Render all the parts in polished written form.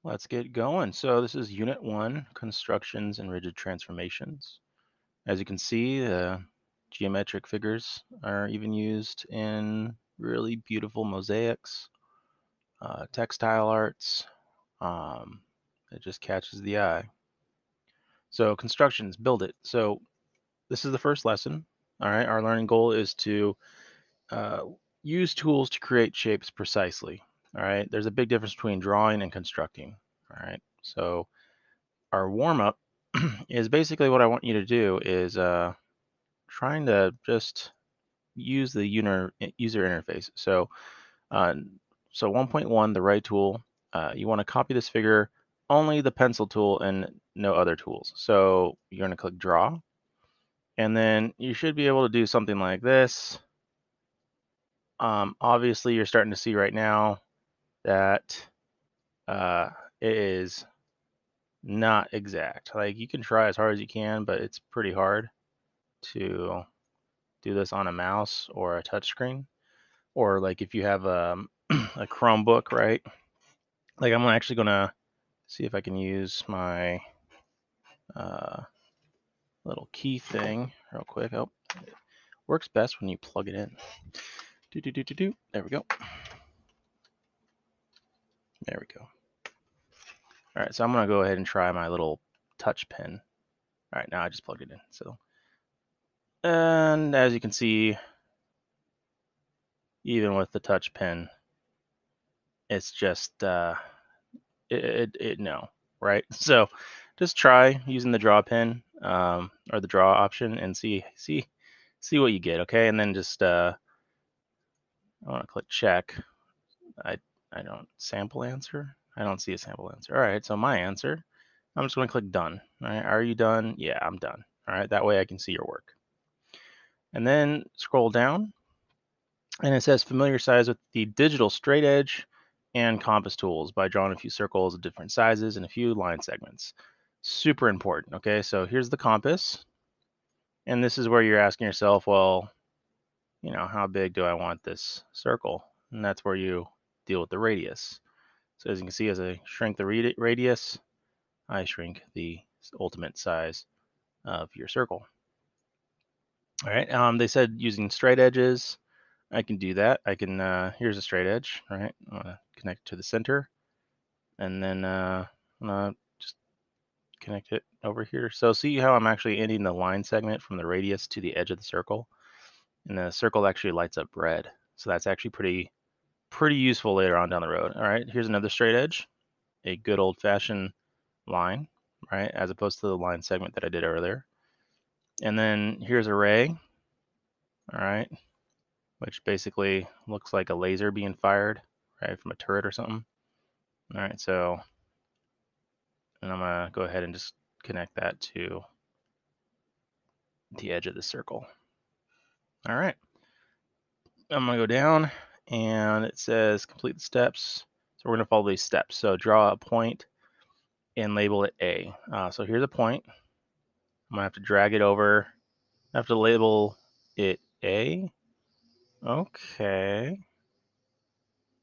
Let's get going. So this is Unit 1, Constructions and Rigid Transformations. As you can see, geometric figures are even used in really beautiful mosaics, textile arts. Um, it just catches the eye. So constructions, build it. So this is the first lesson. All right, our learning goal is to uh, use tools to create shapes precisely. All right, there's a big difference between drawing and constructing. All right, so our warm up is basically what I want you to do is trying to just use the user interface. Uh, so 1.1, the right tool, you want to copy this figure, only the pencil tool and no other tools. So you're going to click draw, and then you should be able to do something like this. Obviously, you're starting to see right now that uh, it is not exact. Like you can try as hard as you can, but it's pretty hard to do this on a mouse or a touchscreen, or like if you have a Chromebook, right? Like I'm actually gonna see if I can use my uh, little key thing real quick. Oh, it works best when you plug it in. Do do do do do. There we go. There we go. All right, so I'm gonna go ahead and try my little touch pen. All right, now I just plugged it in. So, and as you can see, even with the touch pen, it's just no, right? So just try using the draw pen or the draw option and see what you get, okay? And then just I want to click check. I I don't sample answer. I don't see a sample answer. All right, so my answer. I'm just going to click done. All right, are you done? Yeah, I'm done. All right, that way I can see your work. And then scroll down, and it says familiar size with the digital straight edge and compass tools by drawing a few circles of different sizes and a few line segments. Super important. Okay, so here's the compass, and this is where you're asking yourself, well, how big do I want this circle? And that's where you deal with the radius. So as you can see, as I shrink the radius, I shrink the ultimate size of your circle. All right, they said using straight edges. I can do that. I can, here's a straight edge, right? I'm gonna connect to the center, and then I'm gonna just connect it over here. So see how I'm actually ending the line segment from the radius to the edge of the circle, and the circle actually lights up red. So that's actually pretty useful later on down the road. All right, here's another straight edge, a good old fashioned line, right? As opposed to the line segment that I did earlier. And then here's a ray, all right, which basically looks like a laser being fired, right, from a turret or something. All right, so, and I'm gonna go ahead and just connect that to the edge of the circle. All right, I'm gonna go down, and it says complete the steps. So we're gonna follow these steps. So draw a point and label it A. So here's a point. I'm gonna have to drag it over. I have to label it A. Okay.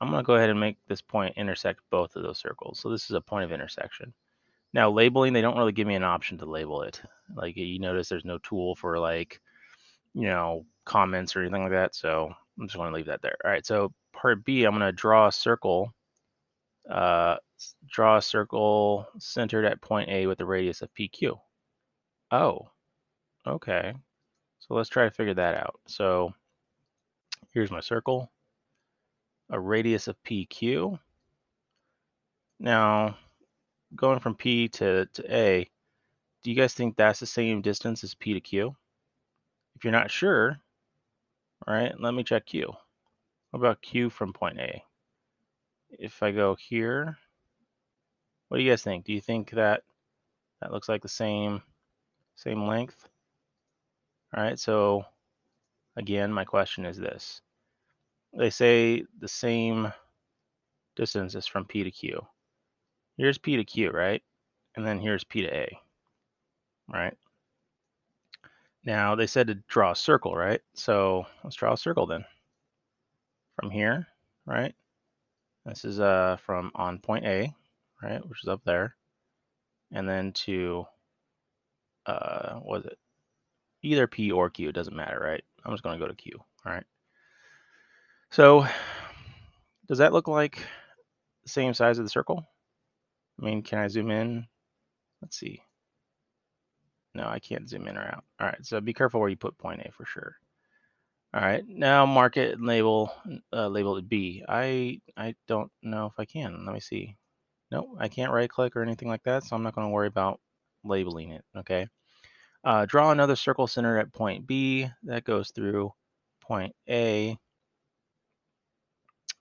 I'm gonna go ahead and make this point intersect both of those circles. So this is a point of intersection. Now labeling, they don't really give me an option to label it. Like you notice there's no tool for like, comments or anything like that. So I'm just gonna leave that there. All right, so part B, I'm gonna draw a circle. Draw a circle centered at point A with a radius of PQ. Oh, okay. So let's try to figure that out. So here's my circle, a radius of PQ. Now, going from P to A, do you guys think that's the same distance as P to Q? If you're not sure, all right, let me check Q. What about Q from point A? If I go here, what do you guys think? Do you think that looks like the same length? All right, so again, my question is this. They say the same distance is from P to Q. Here's P to Q, right? And then here's P to A, right? Now they said to draw a circle, right? So let's draw a circle then. From here, right? This is from on point A, right, which is up there, and then to what is it? Either P or Q, it doesn't matter, right? I'm just going to go to Q. All right. So does that look like the same size of the circle? I mean, can I zoom in? Let's see. No, I can't zoom in or out. All right, so be careful where you put point A for sure. All right, now mark it and label it B. I don't know if I can. Let me see. Nope, I can't right click or anything like that, so I'm not going to worry about labeling it. Okay. Draw another circle centered at point B that goes through point A.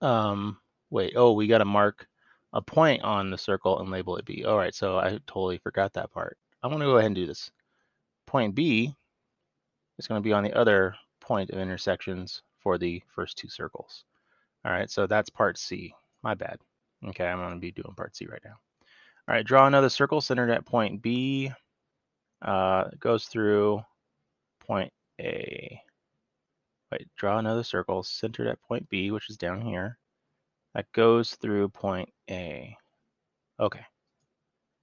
Wait, oh, we got to mark a point on the circle and label it B. All right, so I totally forgot that part. I'm going to go ahead and do this. Point B is going to be on the other point of intersections for the first two circles. All right, so that's part C. My bad. Okay, I'm going to be doing part C right now. All right, draw another circle centered at point B. It goes through point A. Wait, draw another circle centered at point B, which is down here. That goes through point A. Okay,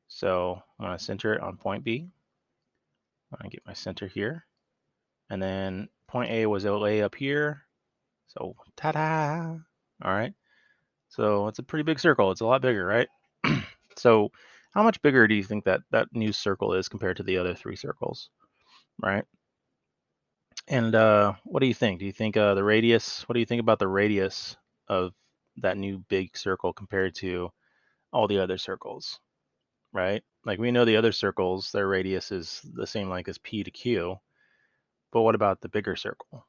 so I'm going to center it on point B. I'm going to get my center here. And then point A was way up here. So, ta-da! All right. So it's a pretty big circle. It's a lot bigger, right? So how much bigger do you think that new circle is compared to the other three circles, right? And what do you think? Do you think the radius, what do you think about the radius of that new big circle compared to all the other circles, right? Like we know the other circles, their radius is the same length as P to Q, but what about the bigger circle?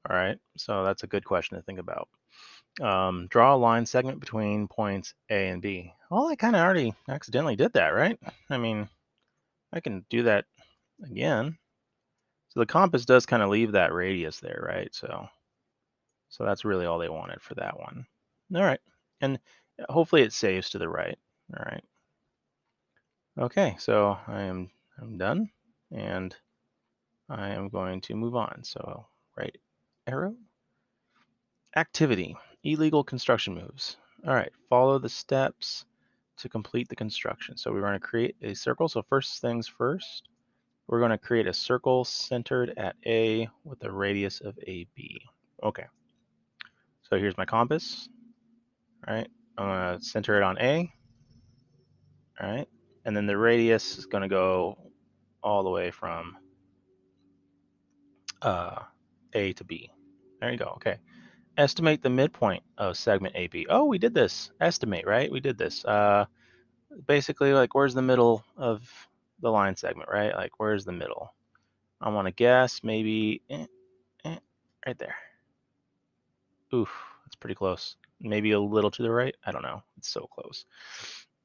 All right, so that's a good question to think about. Draw a line segment between points A and B. Well, I kind of already accidentally did that, right? I mean, I can do that again. So the compass does kind of leave that radius there, right? So that's really all they wanted for that one. All right, and hopefully it saves to the right. All right. Okay, so I'm done, and I am going to move on. So right arrow. Activity, illegal construction moves. All right, follow the steps to complete the construction. So we're going to create a circle. So first things first, we're going to create a circle centered at A with a radius of AB. Okay, so here's my compass. All right, I'm going to center it on A. All right, and then the radius is going to go all the way from A to B. There you go. Okay. Estimate the midpoint of segment AB. Oh, we did this. Estimate, right? We did this. Basically, like, where's the middle of the line segment, right? Like, where's the middle? I want to guess maybe right there. Oof, that's pretty close. Maybe a little to the right. I don't know. It's so close.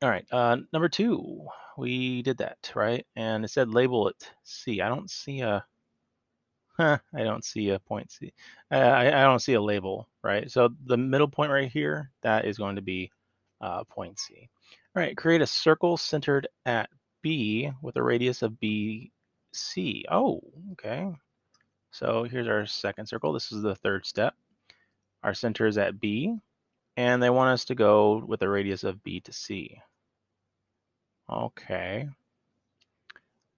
All right, number 2. We did that, right? And it said label it C. I don't see a I don't see a point C. I don't see a label, right? So the middle point right here, that is going to be point C. All right, create a circle centered at B with a radius of BC. Oh, okay. So here's our second circle. This is the third step. Our center is at B, and they want us to go with a radius of B to C. Okay.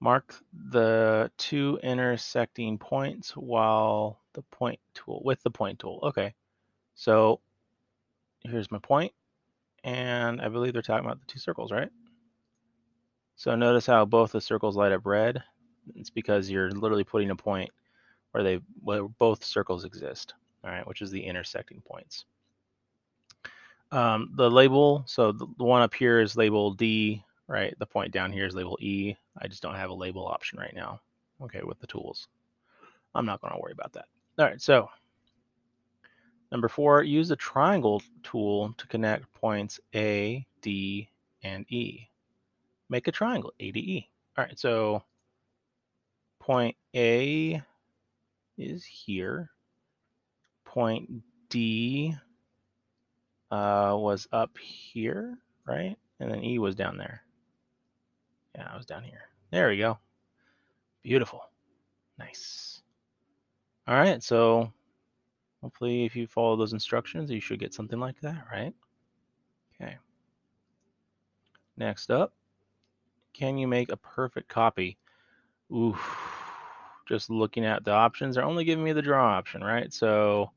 Mark the two intersecting points while the point tool with the point tool. Okay, so here's my point, and I believe they're talking about the two circles, right? So notice how both the circles light up red. It's because you're literally putting a point where both circles exist, all right, which is the intersecting points. The label, so the one up here is labeled D, right? The point down here is labeled E. I just don't have a label option right now, okay, with the tools. I'm not going to worry about that. All right, so number 4, use the triangle tool to connect points A, D, and E. Make a triangle, A to E. All right, so point A is here. Point D was up here, right? And then E was down there. Yeah, I was down here. There we go. Beautiful. Nice. All right, so hopefully if you follow those instructions, you should get something like that, right? Okay. Next up, can you make a perfect copy? Oof. Just looking at the options, they're only giving me the draw option, right? So,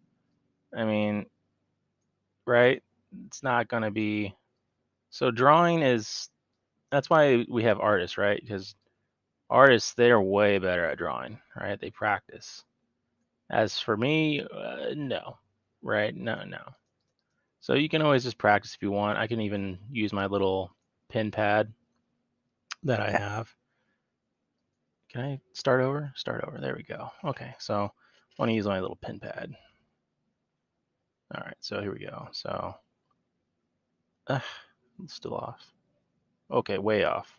I mean, right? It's not going to be. So, drawing is. That's why we have artists, right? Because artists, they're way better at drawing, right? They practice. As for me, no, right? No, no. So you can always just practice if you want. I can even use my little pen pad that I have. Can I start over? Start over. There we go. Okay, so I want to use my little pen pad. All right, so here we go. So, it's still off. Okay, way off.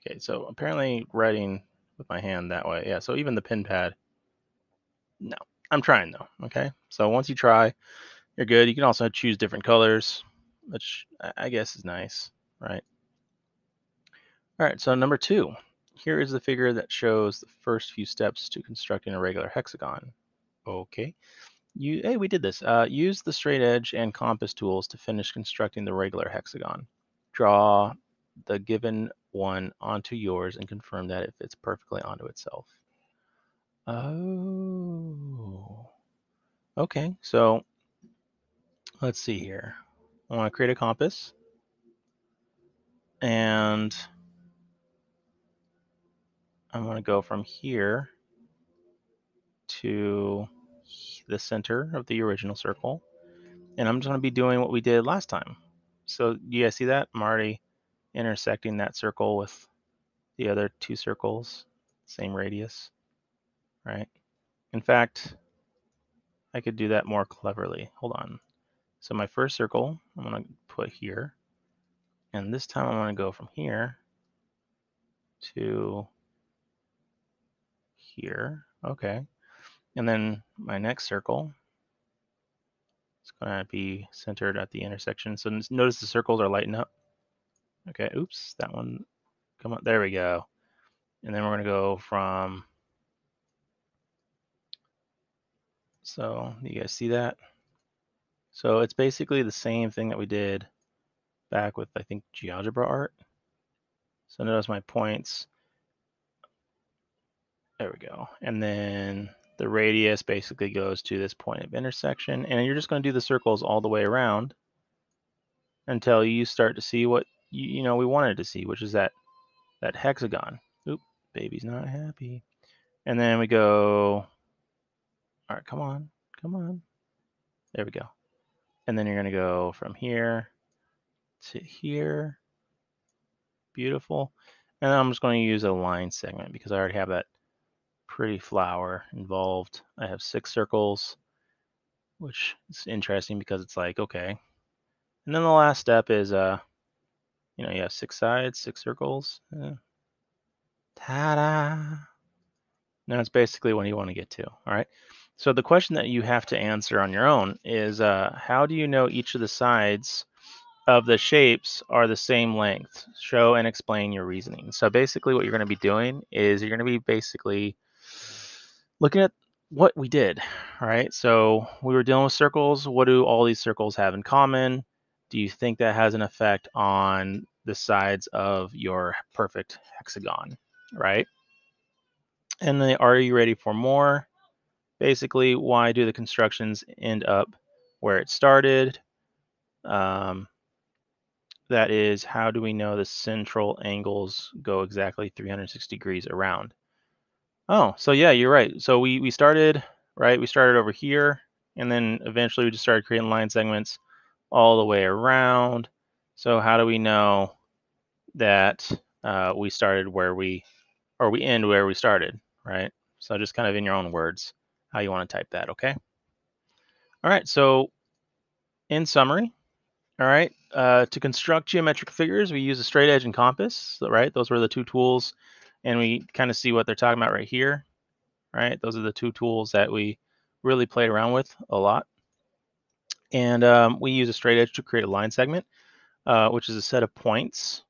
Okay, so apparently writing with my hand that way. Yeah, so even the pen pad. No, I'm trying though. Okay, so once you try, you're good. You can also choose different colors, which I guess is nice, right? All right, so number 2. Here is the figure that shows the first few steps to constructing a regular hexagon. Okay. Hey, we did this. Use the straight edge and compass tools to finish constructing the regular hexagon. Draw the given one onto yours and confirm that it fits perfectly onto itself. Oh. Okay, so let's see here. I want to create a compass. And I'm going to go from here to the center of the original circle. And I'm just going to be doing what we did last time. So you guys see that? I'm already intersecting that circle with the other 2 circles, same radius, right? In fact, I could do that more cleverly. Hold on. So my first circle, I'm going to put here. And this time I'm going to go from here to here. Okay. And then my next circle, it's going to be centered at the intersection. So notice the circles are lighting up. Okay, oops, that one, come on, there we go. And then we're going to go from, so you guys see that? So it's basically the same thing that we did back with, I think, GeoGebra art. So notice my points. There we go. And then the radius basically goes to this point of intersection. And you're just going to do the circles all the way around until you start to see what you know we wanted to see, which is that hexagon. Oop, baby's not happy. And then we go, all right, come on, come on. There we go. And then you're going to go from here to here. Beautiful. And then I'm just going to use a line segment because I already have that pretty flower involved. I have 6 circles, which is interesting because it's like, okay. And then the last step is, you have 6 sides, 6 circles. Ta-da! Now it's basically what you want to get to, all right? So the question that you have to answer on your own is, how do you know each of the sides of the shapes are the same length? Show and explain your reasoning. So basically what you're going to be doing is you're going to be basically looking at what we did, right? So we were dealing with circles. What do all these circles have in common? Do you think that has an effect on the sides of your perfect hexagon, right? And then are you ready for more? Basically, why do the constructions end up where it started? That is, how do we know the central angles go exactly 360 degrees around? Oh, so yeah, you're right. So we started, right? We started over here, and then eventually we just started creating line segments all the way around. So how do we know that we started where or we end where we started, right? So just kind of in your own words, how you want to type that, okay? All right, so in summary, all right, to construct geometric figures, we use a straight edge and compass, right? Those were the 2 tools, and we kind of see what they're talking about right here, right? Those are the 2 tools that we really played around with a lot. And we use a straight edge to create a line segment, which is a set of points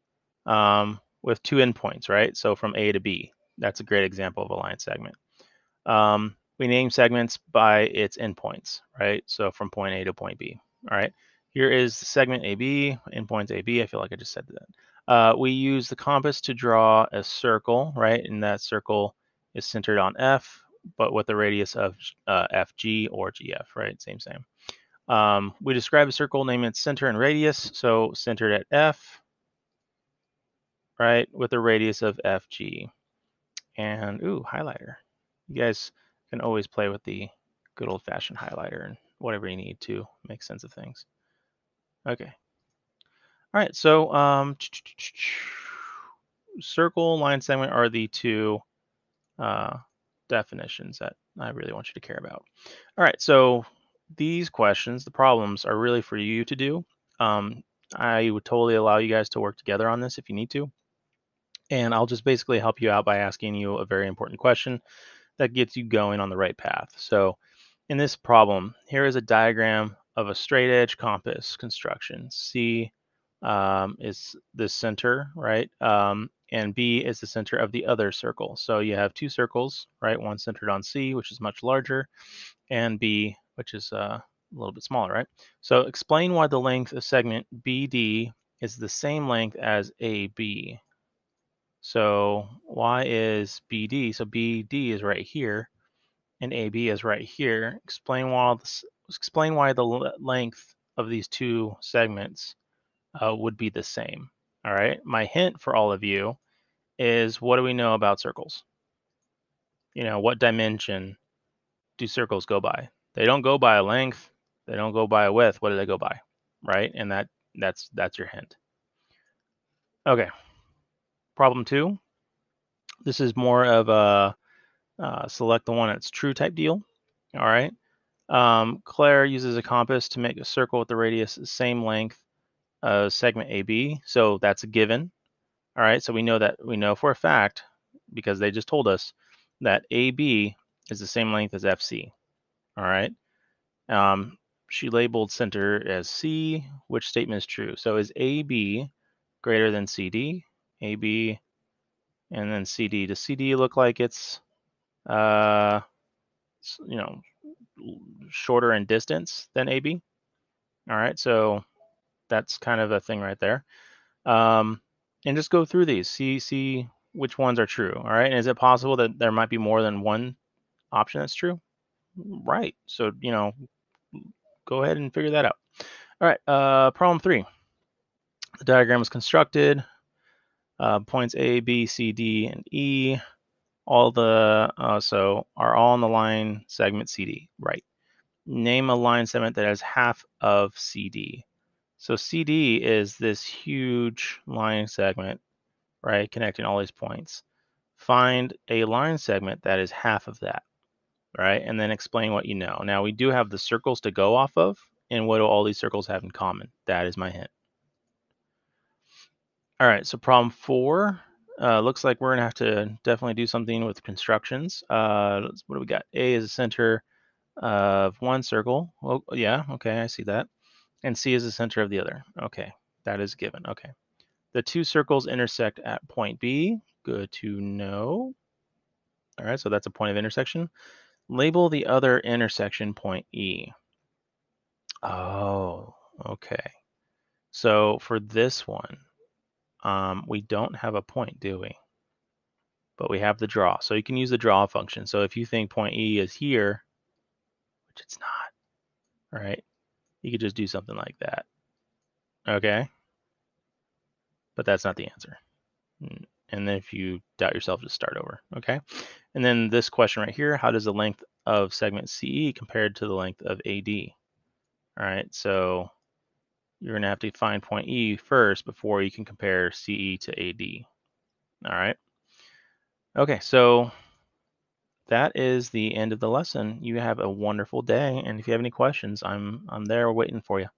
with 2 endpoints, right? So from A to B. That's a great example of a line segment. We name segments by its endpoints, right? So from point A to point B, all right? Here is segment AB, endpoints AB. I feel like I just said that. We use the compass to draw a circle, right? And that circle is centered on F, but with a radius of FG or GF, right? Same. We describe a circle, name its center and radius. So centered at F, right, with a radius of FG. And highlighter. You guys can always play with the good old-fashioned highlighter and whatever you need to make sense of things. Okay. All right, so circle, line, segment are the two definitions that I really want you to care about. All right, so these questions, the problems, are really for you to do. I would totally allow you guys to work together on this if you need to. And I'll just basically help you out by asking you a very important question that gets you going on the right path. So in this problem, here is a diagram of a straight edge compass construction. C is the center, right? And B is the center of the other circle. So you have two circles, right? One centered on C, which is much larger, and B, which is a little bit smaller, right? So explain why the length of segment BD is the same length as AB. So why is BD? So BD is right here, and AB is right here. Explain why the length of these two segments would be the same. All right. My hint for all of you is, what do we know about circles? What dimension do circles go by? They don't go by a length. They don't go by a width. What do they go by? Right. And that's your hint. Okay. Problem 2. This is more of a select the one that's true type deal. All right. Claire uses a compass to make a circle with the radius the same length as segment AB. So that's a given. All right. So we know for a fact, because they just told us, that AB is the same length as FC. All right. She labeled center as C. Which statement is true? So is AB greater than CD? AB and then CD. Does CD look like it's shorter in distance than AB? All right, so that's kind of a thing right there. And just go through these, see which ones are true. All right, and is it possible that there might be more than one option that's true? Right. So go ahead and figure that out. All right. Problem 3. The diagram is constructed. Points A, B, C, D, and E. All the are all on the line segment CD. Right. Name a line segment that has half of CD. So CD is this huge line segment, right, connecting all these points. Find a line segment that is half of that, right, and then explain what you know. Now, we do have the circles to go off of, and what do all these circles have in common? That is my hint. All right, so problem 4. Looks like we're going to have to definitely do something with constructions. What do we got? A is the center of one circle. Oh, yeah, okay, I see that. And C is the center of the other. Okay, that is given. Okay. The two circles intersect at point B. Good to know. All right, so that's a point of intersection. Label the other intersection point E. Oh, okay. So for this one, we don't have a point, do we? But we have the draw. So you can use the draw function. So if you think point E is here, which it's not, right? You could just do something like that. Okay? But that's not the answer. And then if you doubt yourself, just start over. Okay? And then this question right here, how does the length of segment CE compared to the length of AD? All right, so you're going to have to find point E first before you can compare CE to AD. All right. Okay, so that is the end of the lesson. You have a wonderful day, and if you have any questions, I'm there waiting for you.